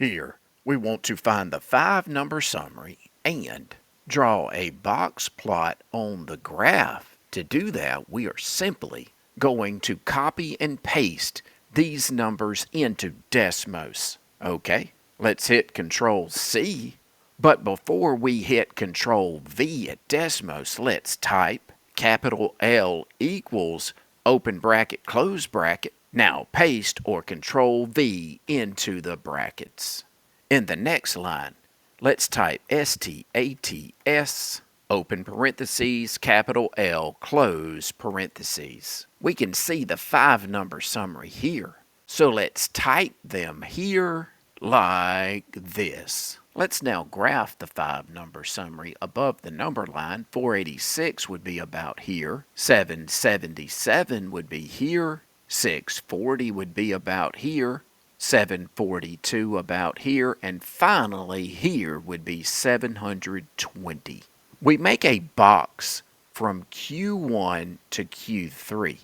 Here, we want to find the 5-number summary and draw a box plot on the graph. To do that, we are simply going to copy and paste these numbers into Desmos. Okay, let's hit Control C. But before we hit Control V at Desmos, let's type capital L equals open bracket, close bracket. Now paste or Control V into the brackets. In the next line, let's type STATS, open parentheses, capital L, close parentheses. We can see the 5-number summary here. So let's type them here like this. Let's now graph the 5-number summary above the number line. 486 would be about here. 777 would be here. 640 would be about here. 742 about here. And finally here would be 720. We make a box from Q1 to Q3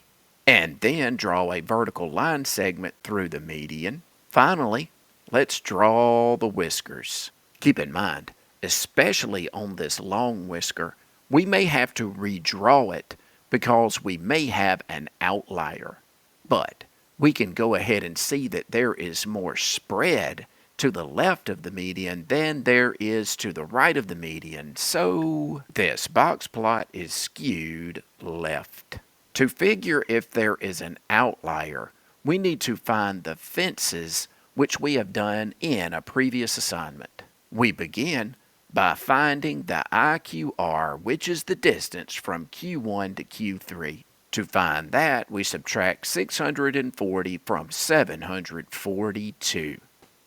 and then draw a vertical line segment through the median. Finally, let's draw the whiskers. Keep in mind, especially on this long whisker, we may have to redraw it because we may have an outlier. But we can go ahead and see that there is more spread to the left of the median than there is to the right of the median, so this box plot is skewed left. To figure if there is an outlier, we need to find the fences, which we have done in a previous assignment. We begin by finding the IQR, which is the distance from Q1 to Q3. To find that, we subtract 640 from 742.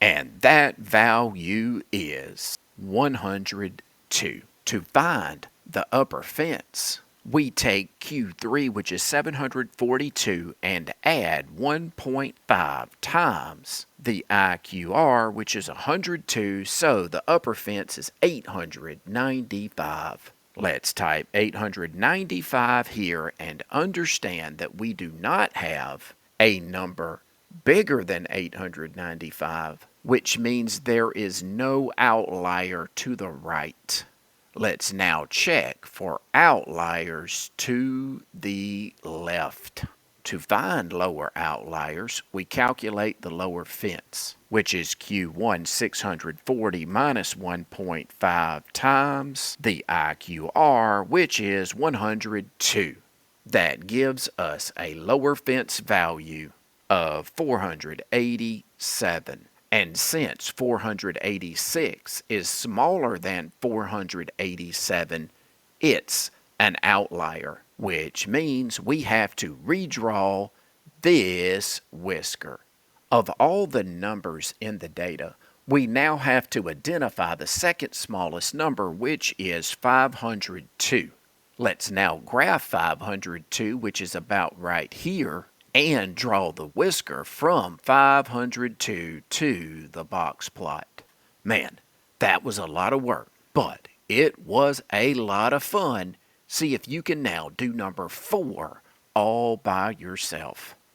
And that value is 102. To find the upper fence, we take Q3, which is 742, and add 1.5 times the IQR, which is 102, so the upper fence is 895. Let's type 895 here and understand that we do not have a number bigger than 895, which means there is no outlier to the right. Let's now check for outliers to the left. To find lower outliers, we calculate the lower fence, which is Q1 640 minus 1.5 times the IQR, which is 102. That gives us a lower fence value of 487. And since 486 is smaller than 487, it's an outlier, which means we have to redraw this whisker. Of all the numbers in the data, we now have to identify the second smallest number, which is 502. Let's now graph 502, which is about right here, and draw the whisker from 502 to the box plot. Man, that was a lot of work, but it was a lot of fun. See if you can now do number 4 all by yourself.